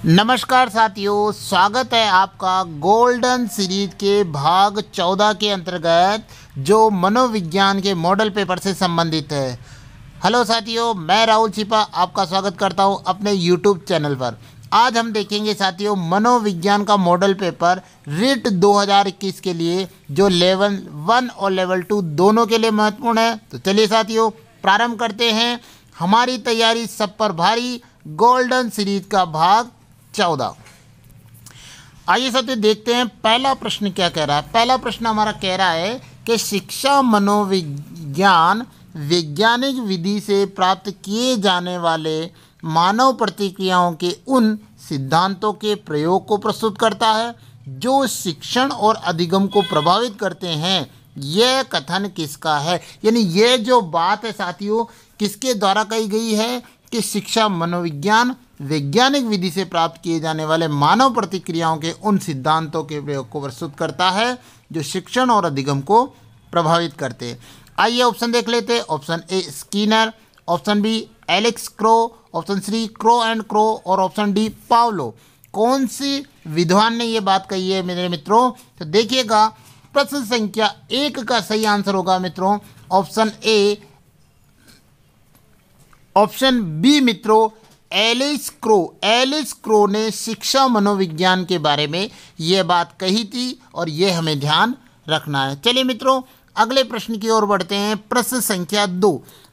नमस्कार साथियों, स्वागत है आपका गोल्डन सीरीज के भाग 14 के अंतर्गत जो मनोविज्ञान के मॉडल पेपर से संबंधित है। हेलो साथियों, मैं राहुल छिपा आपका स्वागत करता हूं अपने यूट्यूब चैनल पर। आज हम देखेंगे साथियों मनोविज्ञान का मॉडल पेपर रिट 2021 के लिए, जो लेवल 1 और लेवल 2 दोनों के लिए महत्वपूर्ण है। तो चलिए साथियों प्रारंभ करते हैं हमारी तैयारी सब पर भारी गोल्डन सीरीज का भाग 14। आइए साथियों देखते हैं पहला प्रश्न क्या कह रहा है। पहला प्रश्न हमारा कह रहा है कि शिक्षा मनोविज्ञान वैज्ञानिक विधि से प्राप्त किए जाने वाले मानव प्रतिक्रियाओं के उन सिद्धांतों के प्रयोग को प्रस्तुत करता है जो शिक्षण और अधिगम को प्रभावित करते हैं। यह कथन किसका है? यानी यह जो बात है साथियों किसके द्वारा कही गई है कि शिक्षा मनोविज्ञान वैज्ञानिक विधि से प्राप्त किए जाने वाले मानव प्रतिक्रियाओं के उन सिद्धांतों के प्रयोग को प्रस्तुत करता है जो शिक्षण और अधिगम को प्रभावित करते हैं। आइए ऑप्शन देख लेते हैं। Option A Skinner, option B Alex Crow, option C Crow and Crow और ऑप्शन डी पावलो। कौन सी विद्वान ने ये बात कही है मेरे मित्रों? तो देखिएगा प्रश्न संख्या 1 का सही आंसर होगा मित्रों ऑप्शन ए। ऑप्शन बी मित्रों एलिस क्रो ने शिक्षा मनोविज्ञान के बारे में यह बात कही थी और यह हमें ध्यान रखना है। चलिए मित्रों अगले प्रश्न की ओर बढ़ते हैं। प्रश्न संख्या 2।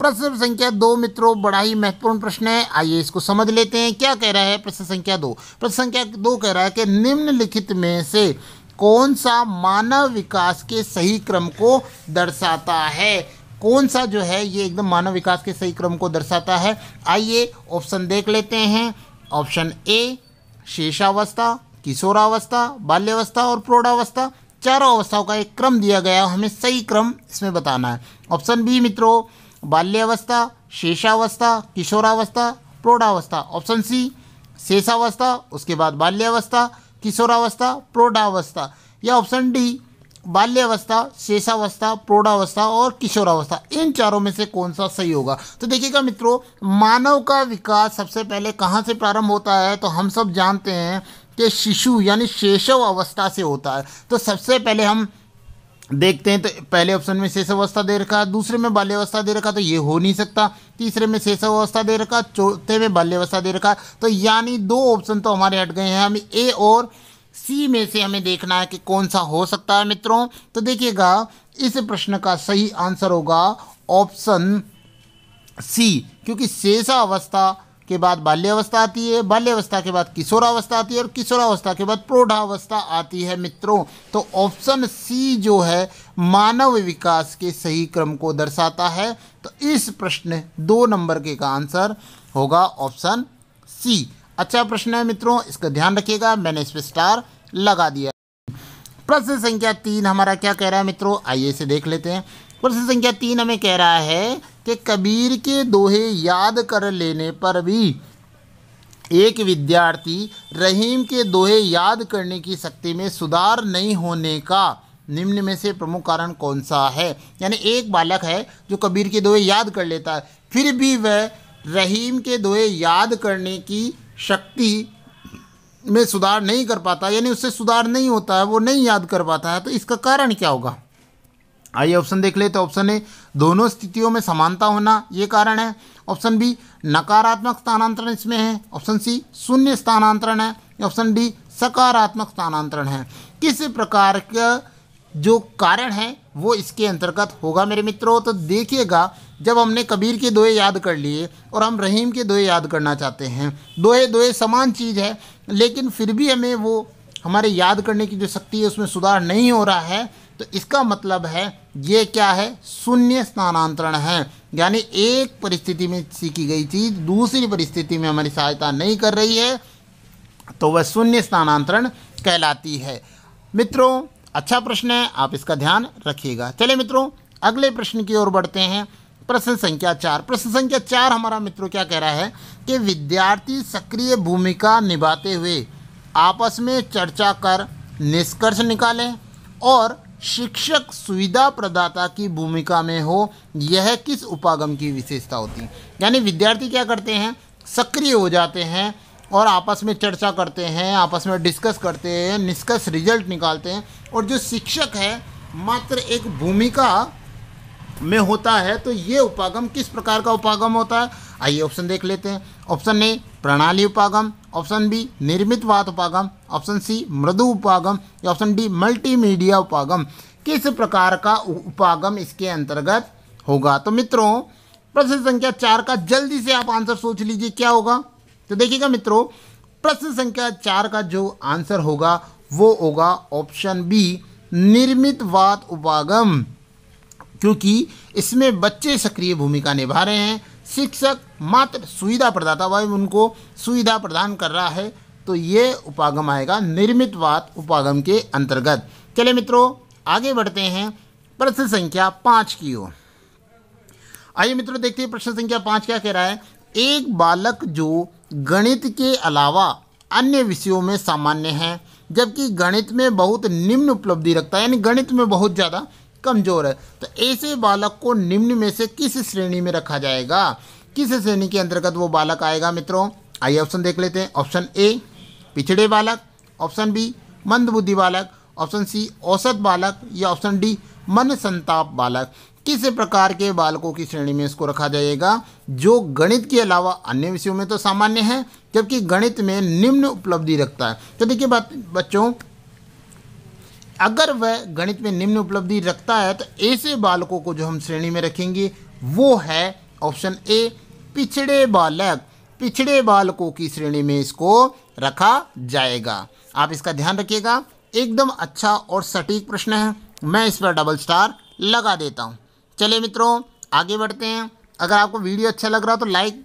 प्रश्न संख्या 2 मित्रों बड़ा ही महत्वपूर्ण प्रश्न है। आइए इसको समझ लेते हैं क्या कह रहा है प्रश्न संख्या 2। प्रश्न संख्या 2 कह रहा है कि निम्नलिखित में से कौन सा मानव विकास के सही क्रम को दर्शाता है? कौन सा जो है ये एकदम मानव विकास के सही क्रम को दर्शाता है? आइए ऑप्शन देख लेते हैं। ऑप्शन ए शेषावस्था, किशोरावस्था, बाल्यावस्था और प्रौढ़ावस्था। चारों अवस्थाओं का एक क्रम दिया गया, हमें सही क्रम इसमें बताना है। ऑप्शन बी मित्रों बाल्यावस्था, शेषावस्था, किशोरावस्था, प्रौढ़ावस्था। ऑप्शन सी शेषावस्था, उसके बाद बाल्यावस्था, किशोरावस्था, प्रौढ़ावस्था। या ऑप्शन डी बाल्यावस्था, शेषावस्था, प्रौढ़ावस्था और किशोरावस्था। इन चारों में से कौन सा सही होगा? तो देखिएगा मित्रों मानव का विकास सबसे पहले कहाँ से प्रारंभ होता है? तो हम सब जानते हैं कि शिशु यानी शैशव अवस्था से होता है। तो सबसे पहले हम देखते हैं तो पहले ऑप्शन में शेषावस्था दे रखा है, दूसरे में बाल्यावस्था दे रखा, तो ये हो नहीं सकता। तीसरे में शेषावस्था दे रखा, चौथे में बाल्यावस्था दे रखा। तो यानी 2 ऑप्शन तो हमारे हट गए हैं। हमें ए और सी में से हमें देखना है कि कौन सा हो सकता है मित्रों। तो देखिएगा इस प्रश्न का सही आंसर होगा ऑप्शन सी, क्योंकि शेषावस्था के बाद बाल्यावस्था आती है, बाल्यावस्था के बाद किशोरावस्था आती है और किशोरावस्था के बाद प्रौढ़ावस्था आती है मित्रों। तो ऑप्शन सी जो है मानव विकास के सही क्रम को दर्शाता है। तो इस प्रश्न 2 नंबर के का आंसर होगा ऑप्शन सी। अच्छा प्रश्न है मित्रों, इसका ध्यान रखिएगा, मैंने इस पर स्टार लगा दिया। प्रश्न संख्या 3 हमारा क्या कह रहा है मित्रों? आइए इसे देख लेते हैं। प्रश्न संख्या 3 हमें कह रहा है कि कबीर के दोहे याद कर लेने पर भी एक विद्यार्थी रहीम के दोहे याद करने की शक्ति में सुधार नहीं होने का निम्न में से प्रमुख कारण कौन सा है? यानी एक बालक है जो कबीर के दोहे याद कर लेता है, फिर भी वह रहीम के दोहे याद करने की शक्ति में सुधार नहीं कर पाता, यानी उससे सुधार नहीं होता है, वो नहीं याद कर पाता है। तो इसका कारण क्या होगा? आइए ऑप्शन देख ले। तो ऑप्शन ए दोनों स्थितियों में समानता होना, ये कारण है। ऑप्शन बी नकारात्मक स्थानांतरण इसमें है। ऑप्शन सी शून्य स्थानांतरण है। ऑप्शन डी सकारात्मक स्थानांतरण है। किस प्रकार का जो कारण है वो इसके अंतर्गत होगा मेरे मित्रों? तो देखिएगा जब हमने कबीर के दोहे याद कर लिए और हम रहीम के दोहे याद करना चाहते हैं, दोहे समान चीज़ है, लेकिन फिर भी हमें वो हमारे याद करने की जो शक्ति है उसमें सुधार नहीं हो रहा है। तो इसका मतलब है ये क्या है? शून्य स्थानांतरण है। यानी एक परिस्थिति में सीखी गई चीज़ दूसरी परिस्थिति में हमारी सहायता नहीं कर रही है, तो वह शून्य स्थानांतरण कहलाती है। मित्रों अच्छा प्रश्न है, आप इसका ध्यान रखिएगा। चलिए मित्रों अगले प्रश्न की ओर बढ़ते हैं। प्रश्न संख्या 4। प्रश्न संख्या 4 हमारा मित्रों क्या कह रहा है कि विद्यार्थी सक्रिय भूमिका निभाते हुए आपस में चर्चा कर निष्कर्ष निकालें और शिक्षक सुविधा प्रदाता की भूमिका में हो, यह किस उपागम की विशेषता होती है? यानी विद्यार्थी क्या करते हैं सक्रिय हो जाते हैं और आपस में चर्चा करते हैं, आपस में डिस्कस करते हैं, निष्कर्ष रिजल्ट निकालते हैं। और जो शिक्षक है मात्र एक भूमिका में होता है। तो ये उपागम किस प्रकार का उपागम होता है? आइए ऑप्शन देख लेते हैं। ऑप्शन ए प्रणाली उपागम, ऑप्शन बी निर्मितवाद उपागम, ऑप्शन सी मृदु उपागम या ऑप्शन डी मल्टीमीडिया उपागम। किस प्रकार का उपागम इसके अंतर्गत होगा? तो मित्रों प्रश्न संख्या 4 का जल्दी से आप आंसर सोच लीजिए क्या होगा। तो देखिएगा मित्रों, प्रश्न संख्या 4 का जो आंसर होगा वो होगा ऑप्शन बी निर्मितवाद उपागम, क्योंकि इसमें बच्चे सक्रिय भूमिका निभा रहे हैं, शिक्षक मात्र सुविधा प्रदाता व उनको सुविधा प्रदान कर रहा है। तो ये उपागम आएगा निर्मितवाद उपागम के अंतर्गत। चलिए मित्रों आगे बढ़ते हैं प्रश्न संख्या 5 की ओर। आइए मित्रों देखते हैं प्रश्न संख्या 5 क्या कह रहा है। एक बालक जो गणित के अलावा अन्य विषयों में सामान्य है जबकि गणित में बहुत निम्न उपलब्धि रखता है, यानी गणित में बहुत ज़्यादा कमजोर है, तो ऐसे बालक को निम्न में से किस श्रेणी में रखा जाएगा? किस श्रेणी के अंतर्गत वो बालक आएगा मित्रों? आइए ऑप्शन देख लेते हैं। ऑप्शन ए पिछड़े बालक, ऑप्शन बी मंदबुद्धि बालक, ऑप्शन सी औसत बालक या ऑप्शन डी मन संताप बालक। किस प्रकार के बालकों की श्रेणी में इसको रखा जाएगा? जो गणित के अलावा अन्य विषयों में तो सामान्य है जबकि गणित में निम्न उपलब्धि रखता है। तो देखिए बच्चों, अगर वह गणित में निम्न उपलब्धि रखता है तो ऐसे बालकों को जो हम श्रेणी में रखेंगे वो है ऑप्शन ए पिछड़े बालक। पिछड़े बालकों की श्रेणी में इसको रखा जाएगा। आप इसका ध्यान रखिएगा, एकदम अच्छा और सटीक प्रश्न है, मैं इस पर डबल स्टार लगा देता हूँ। चलिए मित्रों आगे बढ़ते हैं। अगर आपको वीडियो अच्छा लग रहा हो तो लाइक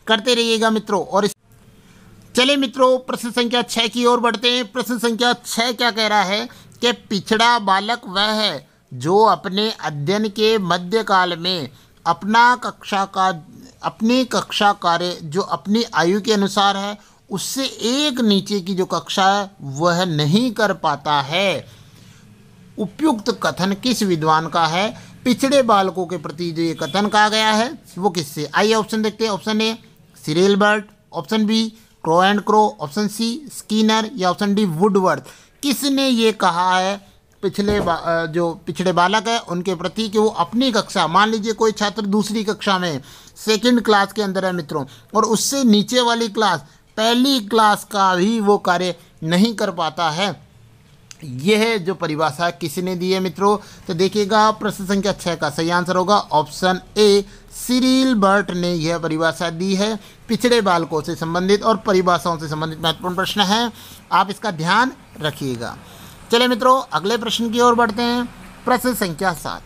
करते रहिएगा मित्रों। और चलिए मित्रों प्रश्न संख्या 6 की ओर बढ़ते हैं। प्रश्न संख्या 6 क्या कह रहा है कि पिछड़ा बालक वह है जो अपने अध्ययन के मध्यकाल में अपनी कक्षा कार्य जो अपनी आयु के अनुसार है उससे एक नीचे की जो कक्षा है वह नहीं कर पाता है। उपयुक्त कथन किस विद्वान का है? पिछड़े बालकों के प्रति जो ये कथन कहा गया है वो किससे? आइए ऑप्शन देखते हैं। Option A Cyril Burt, option B Crow and Crow, option C Skinner या ऑप्शन डी वुडवर्थ। किसने ये कहा है जो पिछड़े बालक है उनके प्रति कि वो अपनी कक्षा, मान लीजिए कोई छात्र दूसरी कक्षा में सेकंड क्लास के अंदर है मित्रों और उससे नीचे वाली क्लास पहली क्लास का भी वो कार्य नहीं कर पाता है, यह जो परिभाषा किसने दी है मित्रों? तो देखिएगा प्रश्न संख्या 6 का सही आंसर होगा ऑप्शन ए सिरिल बर्ट ने यह परिभाषा दी है। पिछड़े बालकों से संबंधित और परिभाषाओं से संबंधित महत्वपूर्ण प्रश्न है, आप इसका ध्यान रखिएगा। चलिए मित्रों अगले प्रश्न की ओर बढ़ते हैं। प्रश्न संख्या 7।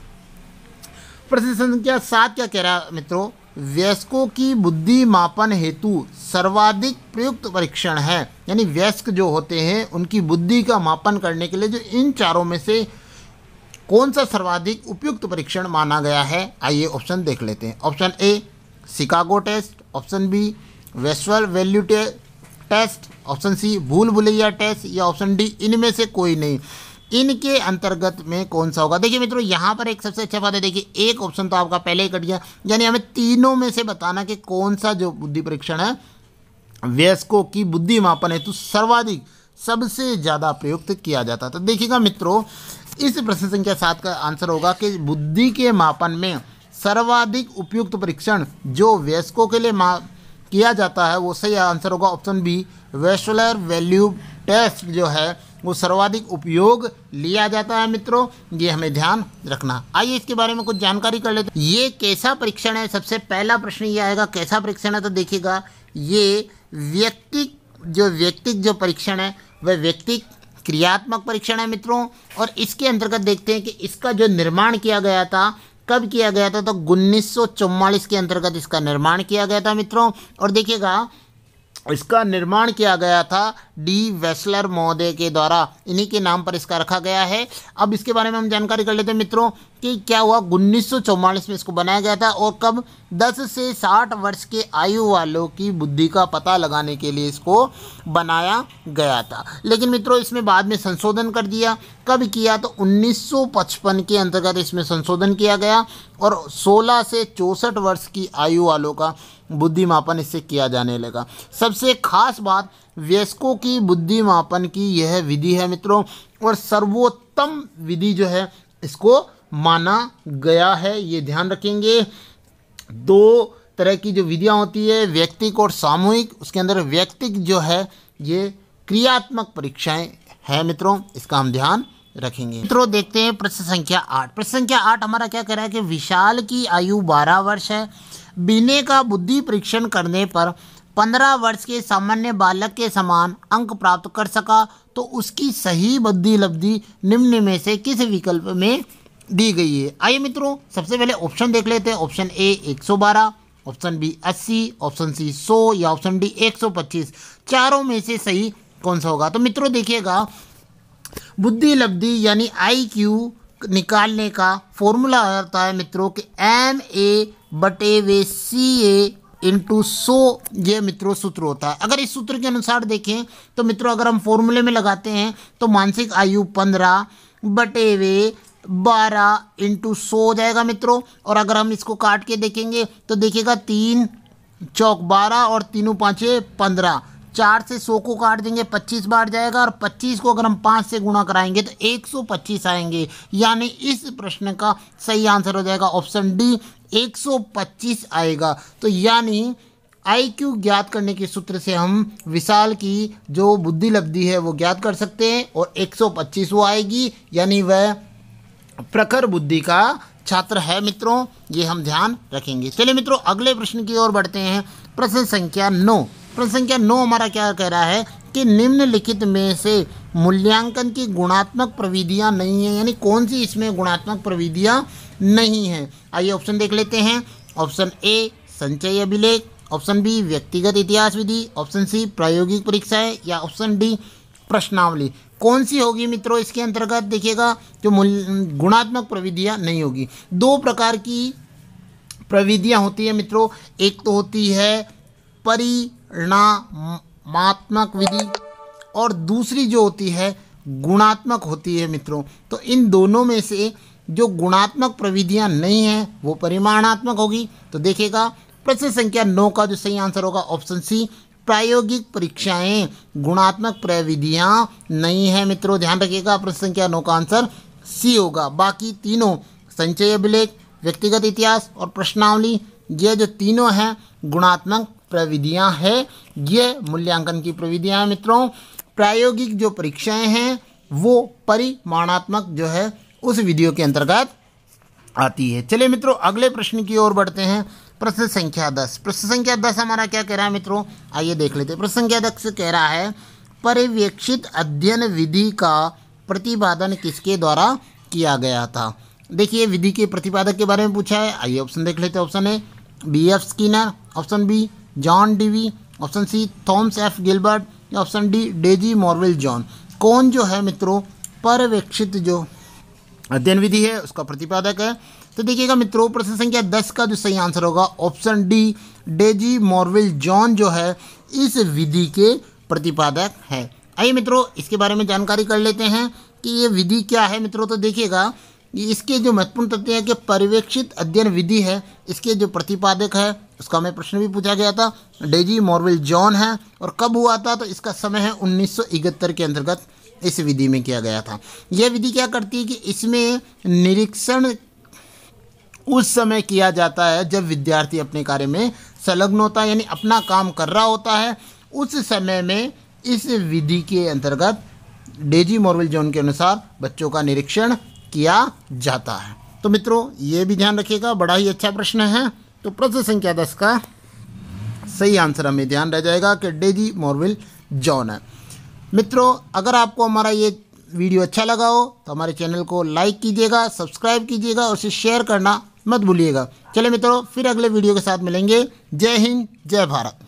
प्रश्न संख्या 7 क्या कह रहा है मित्रों? वयस्कों की बुद्धि मापन हेतु सर्वाधिक प्रयुक्त परीक्षण है, यानी वयस्क जो होते हैं उनकी बुद्धि का मापन करने के लिए जो इन चारों में से कौन सा सर्वाधिक उपयुक्त परीक्षण माना गया है? आइए ऑप्शन देख लेते हैं। Option A Chicago test, option B western value test, option C भूल भुलैया टेस्ट या ऑप्शन डी इनमें से कोई नहीं। इनके अंतर्गत में कौन सा होगा? देखिए मित्रों यहाँ पर एक सबसे अच्छा बात है, देखिए एक ऑप्शन तो आपका पहले ही कट गया, यानी हमें तीनों में से बताना कि कौन सा जो बुद्धि परीक्षण है वयस्कों की बुद्धि मापन हेतु सर्वाधिक सबसे ज़्यादा प्रयुक्त किया जाता। तो देखिएगा मित्रों इस प्रश्न संख्या 7 का आंसर होगा कि बुद्धि के मापन में सर्वाधिक उपयुक्त परीक्षण जो वयस्कों के लिए किया जाता है वो सही आंसर होगा option B western value test जो है वो सर्वाधिक उपयोग लिया जाता है मित्रों, ये हमें ध्यान रखना। आइए इसके बारे में कुछ जानकारी कर लेते हैं। ये कैसा परीक्षण है? सबसे पहला प्रश्न ये आएगा कैसा परीक्षण है? तो देखिएगा ये व्यक्तिक जो परीक्षण है वह व्यक्तिक क्रियात्मक परीक्षण है मित्रों। और इसके अंतर्गत देखते हैं कि इसका जो निर्माण किया गया था कब किया गया था? तो 1944 के अंतर्गत इसका निर्माण किया गया था मित्रों। और देखिएगा इसका निर्माण किया गया था डी वेस्लर महोदय के द्वारा, इन्हीं के नाम पर इसका रखा गया है। अब इसके बारे में हम जानकारी कर लेते हैं मित्रों कि क्या हुआ 1944 में इसको बनाया गया था और कब 10 से 60 वर्ष के आयु वालों की बुद्धि का पता लगाने के लिए इसको बनाया गया था। लेकिन मित्रों इसमें बाद में संशोधन कर दिया। कब किया तो 1955 के अंतर्गत इसमें संशोधन किया गया और 16 से 64 वर्ष की आयु वालों का बुद्धि मापन इससे किया जाने लगा। सबसे खास बात वयस्कों की बुद्धि मापन की यह विधि है मित्रों और सर्वोत्तम विधि जो है इसको माना गया है। ये ध्यान रखेंगे। दो तरह की जो विधियां होती है व्यक्तिक और सामूहिक, उसके अंदर व्यक्तिक जो है ये क्रियात्मक परीक्षाएं है मित्रों, इसका हम ध्यान रखेंगे। मित्रों देखते हैं प्रश्न संख्या 8। प्रश्न संख्या 8 हमारा क्या कह रहा है कि विशाल की आयु 12 वर्ष है। बीने का बुद्धि परीक्षण करने पर 15 वर्ष के सामान्य बालक के समान अंक प्राप्त कर सका तो उसकी सही बुद्धि लब्धि निम्न में से किस विकल्प में दी गई है। आइए मित्रों सबसे पहले ऑप्शन देख लेते हैं। Option A 112, option B 80, option C 100 या ऑप्शन डी 125। चारों में से सही कौन सा होगा। तो मित्रों देखिएगा बुद्धि लब्धि यानी IQ निकालने का फॉर्मूला होता है मित्रों कि MA/CA × 100 ये मित्रों सूत्र होता है। अगर इस सूत्र के अनुसार देखें तो मित्रों अगर हम फॉर्मूले में लगाते हैं तो मानसिक आयु 15/12 × 100 हो जाएगा मित्रों। और अगर हम इसको काट के देखेंगे तो देखिएगा 3 चौक 12 और 3 5 15, 4 से 100 को काट देंगे 25 बार जाएगा और 25 को अगर हम 5 से गुणा कराएंगे तो 125 आएंगे। यानी इस प्रश्न का सही आंसर हो जाएगा ऑप्शन डी 125 आएगा। तो यानी IQ ज्ञात करने के सूत्र से हम विशाल की जो बुद्धि लब्धि है वो ज्ञात कर सकते हैं और 125 वो आएगी, यानी वह प्रखर बुद्धि का छात्र है मित्रों। ये हम ध्यान रखेंगे। चलिए मित्रों अगले प्रश्न की ओर बढ़ते हैं। प्रश्न संख्या 9। प्रश्न संख्या 9 हमारा क्या कह रहा है कि निम्नलिखित में से मूल्यांकन की गुणात्मक प्रविधियां नहीं है, यानी कौन सी इसमें गुणात्मक प्रविधियां नहीं हैं। आइए ऑप्शन देख लेते हैं। ऑप्शन ए संचय अभिलेख, ऑप्शन बी व्यक्तिगत इतिहास विधि, ऑप्शन सी प्रायोगिक परीक्षाएं या ऑप्शन डी प्रश्नावली। कौन सी होगी मित्रों इसके अंतर्गत देखिएगा जो गुणात्मक प्रविधियां नहीं होगी। दो प्रकार की प्रविधियां होती है मित्रों, एक तो होती है परिणामात्मक विधि और दूसरी जो होती है गुणात्मक होती है मित्रों। तो इन दोनों में से जो गुणात्मक प्रविधियां नहीं हैं वो परिमाणात्मक होगी। तो देखिएगा प्रश्न संख्या 9 का जो सही आंसर होगा ऑप्शन सी प्रायोगिक परीक्षाएं गुणात्मक प्रविधियां नहीं है मित्रों। ध्यान रखिएगा प्रश्न संख्या 9 का आंसर सी होगा। बाकी तीनों संचय अभिलेख, व्यक्तिगत इतिहास और प्रश्नावली ये जो तीनों हैं गुणात्मक प्रविधियां हैं, ये मूल्यांकन की प्रविधियां हैं मित्रों। प्रायोगिक जो परीक्षाएं हैं वो परिमाणात्मक जो है उस विधियों के अंतर्गत आती है। चलिए मित्रों अगले प्रश्न की ओर बढ़ते हैं। प्रश्न संख्या 10। प्रश्न संख्या 10 हमारा क्या कह रहा है मित्रों, आइए देख लेते हैं। प्रश्न संख्या 10 कह रहा है पर्यवेक्षित अध्ययन विधि का प्रतिपादन किसके द्वारा किया गया था। देखिए विधि के प्रतिपादक के बारे में पूछा है। आइए ऑप्शन देख लेते हैं। Option A B.F. Skinner, option B John Dewey, option C Thomas F. Gilbert या option D Daisy Morville John. कौन जो है मित्रों पर्यवेक्षित जो अध्ययन विधि है उसका प्रतिपादक है। तो देखिएगा मित्रों प्रश्न संख्या 10 का जो सही आंसर होगा option D Daisy Morville John जो है इस विधि के प्रतिपादक है। आइए मित्रों इसके बारे में जानकारी कर लेते हैं कि ये विधि क्या है मित्रों। तो देखिएगा इसके जो महत्वपूर्ण तथ्य है कि पर्यवेक्षित अध्ययन विधि है, इसके जो प्रतिपादक है उसका हमें प्रश्न भी पूछा गया था, डेजी मॉर्विल जॉन है। और कब हुआ था तो इसका समय है 1971 के अंतर्गत इस विधि में किया गया था। यह विधि क्या करती है कि इसमें निरीक्षण उस समय किया जाता है जब विद्यार्थी अपने कार्य में संलग्न होता है, यानी अपना काम कर रहा होता है। उस समय में इस विधि के अंतर्गत डेजी मॉर्विल जॉन के अनुसार बच्चों का निरीक्षण किया जाता है। तो मित्रों ये भी ध्यान रखिएगा, बड़ा ही अच्छा प्रश्न है। तो प्रश्न संख्या 10 का सही आंसर हमें ध्यान रह जाएगा कि डेजी मॉर्विल जॉन है। मित्रों अगर आपको हमारा ये वीडियो अच्छा लगा हो तो हमारे चैनल को लाइक कीजिएगा, सब्सक्राइब कीजिएगा और उसे शेयर करना मत भूलिएगा। चलिए मित्रों फिर अगले वीडियो के साथ मिलेंगे। जय हिंद, जय भारत।